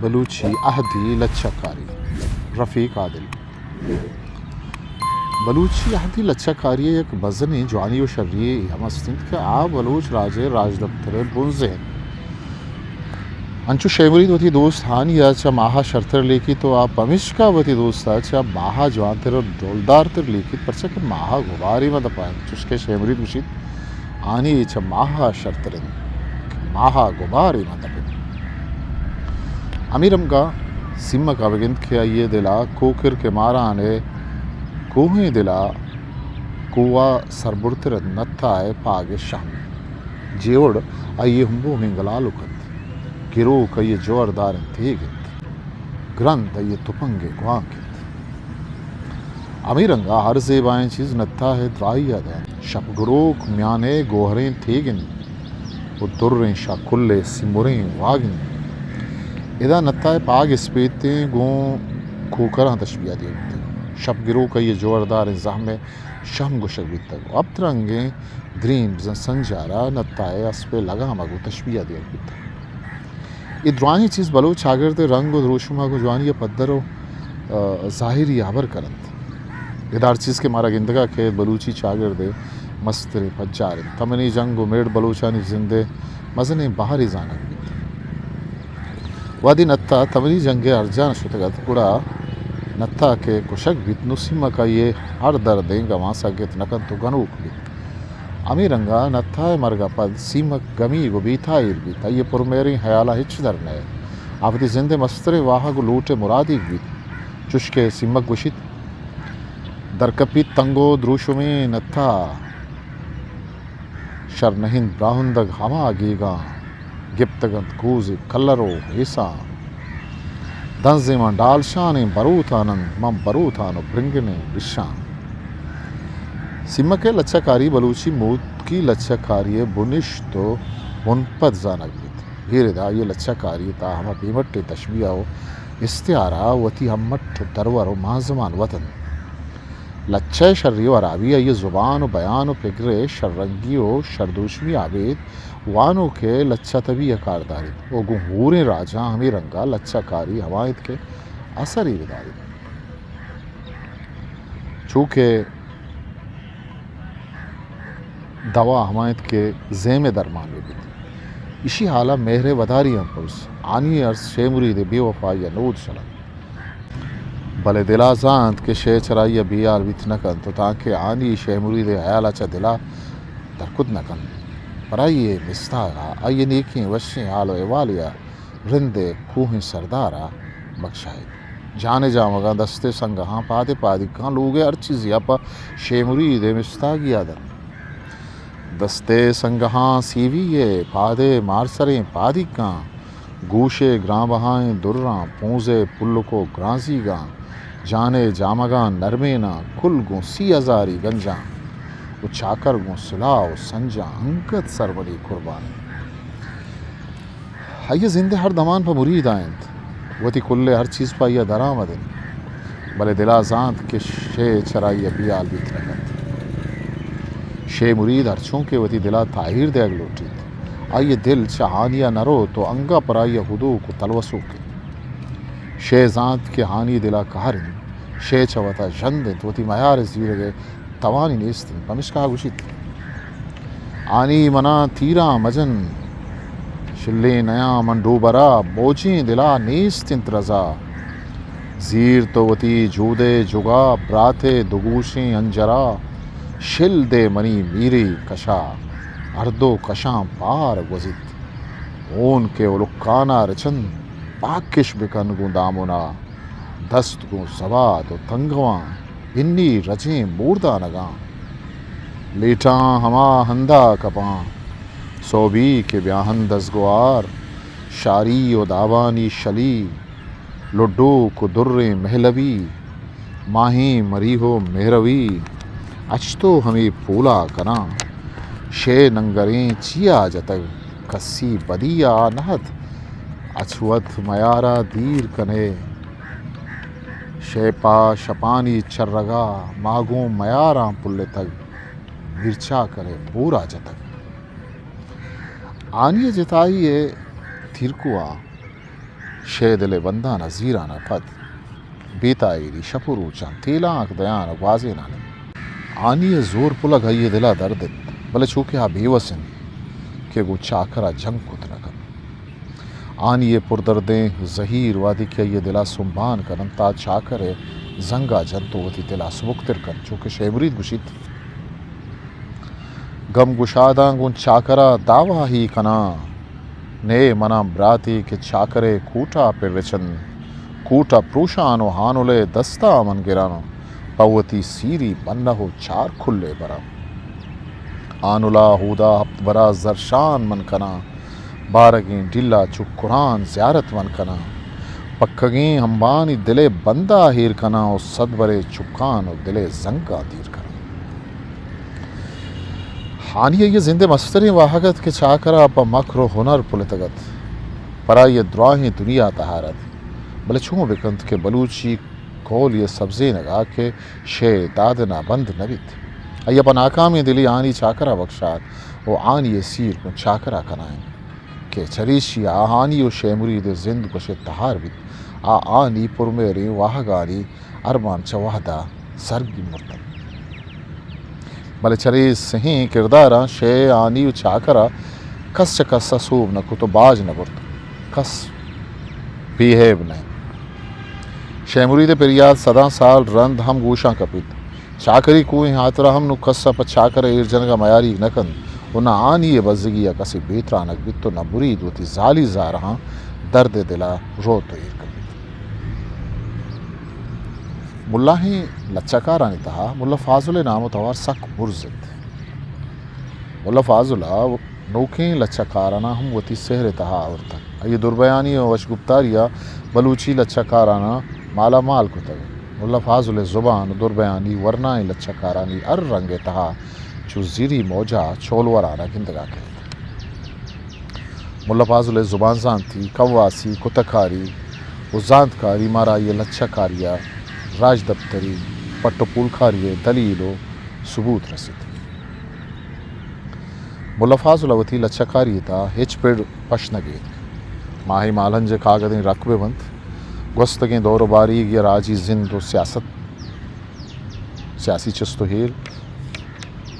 बलूची अहदी लच्छाकारी रफ़ीक आदिल बलूची अहदी लच्छाकारी एक बज़न जवानी व शर्री हमस्तिंद के आ बलूच राजे राज दफ्तर बुंजे अंचु शेमरीद वती दोस्त हान या चा माहा शर्तर लेकी तो आप पमिश का वती दोस्त चा माहा जवान तेर डोलदार तेर लेकी परचा के माहा गुबारी मत पाए चुस्के शेमरीद मुशीद आनी चा माहा शर्तर माहा गुबारी मत अमीरम का सिम्मा का वगिंद के आइए दिला कोकिर के मारा आने कोहें दिला कुआ सरबुरतर नत्था है पागे शाम जेवड़ आइए हुंबो हिंगला लुकत गिरो का ये जोरदार तेगित ग्रंथ आइए तुपंगे ग्वांकित अमीरंगा हर जेबाएं चीज नत्था है द्राइया दे शपगुरोक म्याने गोहरें थेगिन उदुर्रें शाकुल्ले सिमुरें वागिन इदा नत्ता है पाग स्पेते गो खोकर तशबिया दिए शब गिरो का ये जोरदार इंजाम में शम गुशक भी तक अब तरंगे द्रीम संजारा नत्ता है अस पे लगा मगो तशबिया दिए भी तक ये द्वानी चीज़ बलो छागिरते रंग और रोशुमा को जवानी पद्दरो ज़ाहिरी आबर करंत इदार चीज़ के मारा गिंदगा के बलूची छागिरदे मस्तरे पज्जारे तमनी जंग मेड़ बलूचानी जिंदे मजने बाहरी जानक वादी नत्ता तमरी जंगे अर्जान शुतगत कुड़ा नत्ता के कुशक बित नुसिमा का ये हर दर देंगा मासा गेत नकन तो गनूक भी अमीरंगा नत्था मरगा पद सीमक गमी गो बीता इरबीता ये पुरमेरी हयाला हिच दरने आवती जिंदे मस्तरे वाहा गो लूटे मुरादी भी चुशके सिमक गुशित दरकपी तंगो द्रुशुमे नत्था शरनहिंद ब्राहुंदग हमा गीगा गिप्तगंत कूज़ कलरो ऐसा दंज़ेमा डालशाने बरूथानंद मम बरूथानो ब्रिंगने विशान सिमके लच्छाकारी बलूची मूत की लच्छाकारी बुनिश तो मुनपद जानक बीत हीरेदा ये लच्छाकारी ता हम बीमट्टे तशबिया हो इस्तियारा वती हमट दरवर माजमान वतन लच्छे शर्रियो अराबिया ये ज़ुबान बयान फिक्रे शर्रंगियो शरदुश्मी आबेद वानों के लच्छा तभी अकारदारी वो गुहूरे राजा हमें रंगा लच्छाकारी हवायत के असर ही विदारी चूँकि दवा हमायत के ज़ेम दरमान में भी इसी हाला मेहरे वदारी पुरुष आनी अर्ज शेमुरी दे बेवफा या नूद चला भले दिला जानत के शे चराइया बियाल विथ नकन तो ताकि आनी शेमुरी दे हयाला चा दिला दरकुद नकन पर आइए मिस्तारा आइए नेकी वशें आलो एवालिया रिंदे खूहें सरदारा बख्शाए जाने जामगा दस्ते संग हाँ पादे पादी कहाँ लोगे हर चीज़ या पा शेमुरी दे मिस्तागी आदन दस्ते संग हाँ सीवी ये पादे मारसरें पादी कहाँ गूशे ग्रां बहाएं दुर्रा पूंजे पुल्ल को ग्रांसी गां जाने जामगा नरमेना कुल गो सी हजारी गंजा वो चाकर गो सुलाओ संजा अंकत सरवरी कुर्बान हाइये जिंदे हर दमान पर मुरीद आयंत वती कुल्ले हर चीज़ पर यह दरामद भले दिला जानत के शे चराइया बियाल भी तरकत शे मुरीद हरचों के वती दिला ताहिर दे अगलोटी आइए दिल चाहानिया नरो तो अंगा पर आइए हुदू को तलवसू के शे जानत के हानी दिला कहरिन शे चवता जंदित वती मयार जीर गए तवानी नेस्तिन पमिश्का गुशित आनी मना तीरा मजन शिल्ले नया मंडूबरा बोची दिला नेस्तिन रजा जीर तो वती जूदे जुगा ब्राथे दुगूशे अंजरा शिल दे मनी मीरी कशा अर्दो कशां पार गुजित ऊन के उलुकाना रचन पाकिश बिकन गुंदामुना दस्त गु सवा तो तंगवा इन्नी रजें मूर्दा नगा लेटा हमा हंदा कपा सोबी के ब्याहन दसगुआर शारी ओ दावानी शली लुड्डू को दुर्रे महलवी माही मरी हो मेहरवी अचतो हमें फूला कना शे नंगरें चिया जतग कस्सी बदिया नहत अछुअत मयारा दीर कने शेपा शपानी चर्रगा मागों मयारा पुल्ले तक मिर्चा करे पूरा जतक आनिए जताइए थिरकुआ शे दिले बंदा नजीरा न पद बेताईरी शपुरूचा तेलाक दयान वाजे नाने आनी जोर पुला गई दिला दर्द भले चूके आ बेवसन के गो चाकरा जंग कुतनकन आनी पुरदर्दें जहीर वादी के ये दिला सुम्बान करनता चाकरे जंगा जंतो वती दिला सुमुक्तिर कर चूके शेमरीद गुशित गम गुशादा गुन चाकरा दावा ही कना ने मना ब्राती के चाकरे कूटा पिरचन कूटा प्रूशानो हानुले दस्ता मन गिरानो पवती सीरी बन्ना हो चार खुले बरा आनुला हुदा बरा जरशान मन कना बारगी डिल्ला चुक कुरान ज़ियारत मन कना पक्कगी हम्बानी दिले बंदा हीर कना और सदबरे चुकान और दिले जंगा दीर कना हानिया ये जिंदे मस्तरी वाहगत के चाकरा अपा मक्र हुनर पुलतगत परा ये द्राही दुनिया तहारत भले छू बिकंत के बलूची कौल ये सब्जे नगा के शे दादना बंद नबित अय्यपा नाकामी दिली आनी चाकरा बख्शात वो आनी ये सीर को चाकरा कनाएं के चरीशी आहानी और शेमुरी दे जिंद को शे तहार बित आनी पुरमेरी वाहगानी अरमान चवाहदा सरगी मुर्तब भले चरी सही किरदारा शे आनी उ चाकरा कस चकस सूब न कुतो बाज न बुर्त कस बेहेब नहीं शेमुरी दे पेरियाद सदा साल रंद हम गोशा कपित चाकरी कुएं हातरा हम नु कस्सा पर चाकर इर्जन का मयारी नकन उना आनी ये बजगी या कसी बेतरा नक बित तो न बुरी दोती जाली जा रहा दर्द दिला रो तो इर कपित मुल्ला ही लच्चाकारानी तहा मुल्ला फाजुल नाम तवार सक बुर्जित मुल्ला फाजुला नौके लच्चाकाराना हम वती सहरे तहा आवरता ये दुर्बयानी और वशगुप्तारिया बलूची लच्चाकाराना माला माल को तग मुल्ला फाजुल ज़ुबान दुर्बयानी वरनाई लच्चाकारानी अर रंगे तहा चू जीरी मौजा चोलवराना गिंदगा के मुल्ला फाजुल ज़ुबान जानती कव्वासी कुतकारी उजांतकारी मारा ये लच्चाकारिया राज दफ्तरी पट्टपुल खारिये दलीलो सबूत रसित मुल्ला फाजुल वती लच्चाकारियता हेच पेड़ पशनगे माही मालंज कागदें रकबे बंद गुस्तगें दौर बारी या राजी जिंद और सियासत सियासी चस्तो हेल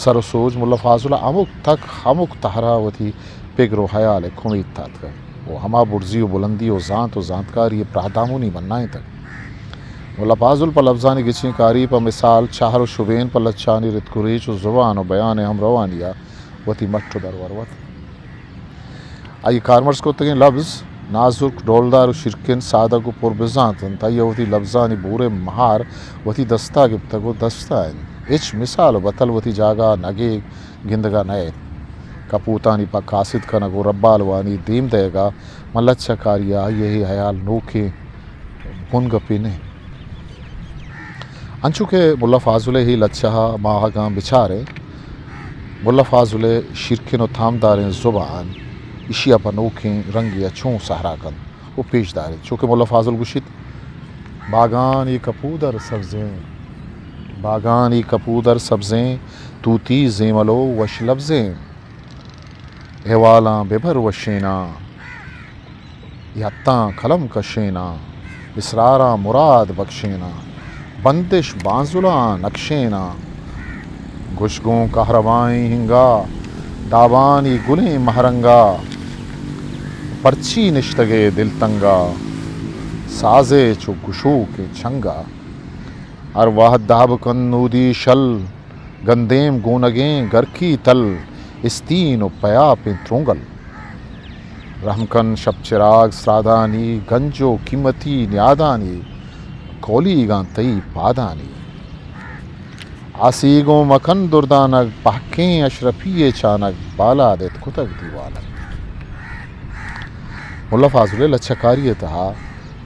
सरसोज मुल्ला फाजुल अमुक तक हमुक तहरा वती पिगरो हयाल खुमीद तात कर वो हमा बुर्जी व बुलंदी और जानतकार ये प्रादामुनी बननाए तक मुल्ला फाजुल पर लफ्ज़ानी गिची कारी पर मिसाल चाहर शुबेन पर लच्चानी रितकुरीच और ज़ुबान और बयान हम रवानिया वती मट्टो दरवरवत आई कारमर्स को तगें लफ्ज़ नाजुक डोलदार शिरकिन सादा को पुरबिजातन तयवती लफ्ज़ानी बूरे महार वती दस्ता गिफ्तगो दस्ता इच मिसाल बतल वती जागा नगे गिंदगा नए कपूतानी पा कासिद का नगो रब्बाल वानी दीम देगा मलच्छा कारिया यही हयाल नोके गुनग पीने अंचु के मुल्ला फाजुल ही लच्छा माहगा बिचारे मुल्ला फाजुल शिरकिन और थामदारें ज़ुबान इशिया पर नोखें रंगिया छूँ सहरा कन वो पेशदार चूँकि मुल्ला फाजुल गुशित बागानी कपूदर सब्ज़ें बागानी कपूदर सब्ज़ें तूती ज़ेमलो वश लफ्ज़ें हेवाला बेभर वशेना यत्ता खलम कशेना इसरारा मुराद बख्शेना बंदिश बांजुला नक्शेना गुशगों कहरवाएँ हिंगा दावानी गुलें महरंगा पर्ची निश्तगे दिलतंगा साजे चो गुशो के छंगा अर वाह दाब कन्नूदी शल गंदेम गोनगें गरकी तल इस्तीन पया पे त्रोंगल रहमकन शब चिराग श्रादानी गंजो कीमती न्यादानी कोली गांतई पादानी आसीगो मखन दुर्दानक पहकें अशरफी चानक बाला देत कुतक दीवानक मुल्ला फाजुल लच्छकारी तहा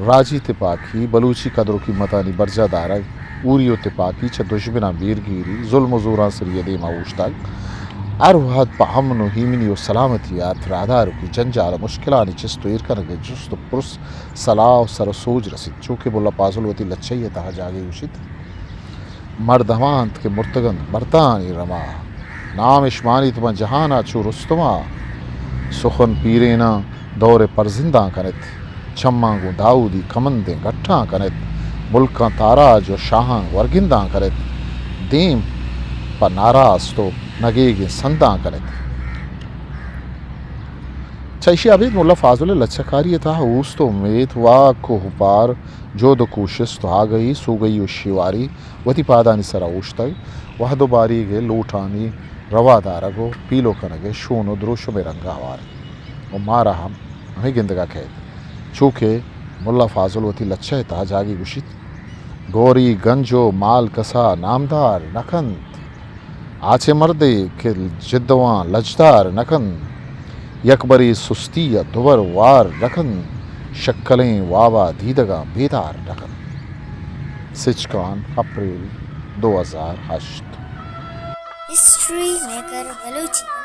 राजी तिपाकी बलूची कदरों की मतानी बरजा दारक ऊरियो तिपाकी च दुश्मना मीरगिरी जुल्म ज़ोरा सरियदे माऊश तक अरवहद पहमन हीमिनी और सलामती आदार की जंजाल मुश्किलानी चिस्तो इरकन जुस्त पुरुष सलाह सरसोज रसिद चूँकि मुल्ला फाजुल वती लच्छई तहा जागे उशित मर्दमांत के मुर्तगन बरतानी रमा नाम इश्मानी तुम जहाना चू रुस्तमा सुखन पीरेना दौरे परजिंदा कनत चम्मा गो दाऊदी कमंदे गट्ठा करेत मुल्क तारा जो शाह वर्गिंदा करेत दीम पर नाराज तो नगेगे संदा करेत चैशी अबीद मुल्ला फाजुल लच्छकारी था ऊस तो उम्मीद वा को हुपार जो दो कोशिश तो आ गई सो गई उशिवारी वती पादानी सरा उश्तई वह दोबारी गे लूठानी रवादारगो पीलो कनगे शोनो द्रोशो में रंगावार और मारा हम हमें गिंदगा कह चूँकि मुल्ला फाजुल वती लच्छा था जागी गुशित गोरी गंजो माल कसा नामदार नखंत आचे मर्दे के जिद्दवा लजदार नखंत यकबरी सुस्ती या दुबर वार रखन शक्कलें वावा दीदगा बेदार रखन सिचकान अप्रैल 2008 हिस्ट्री मेकर बलूची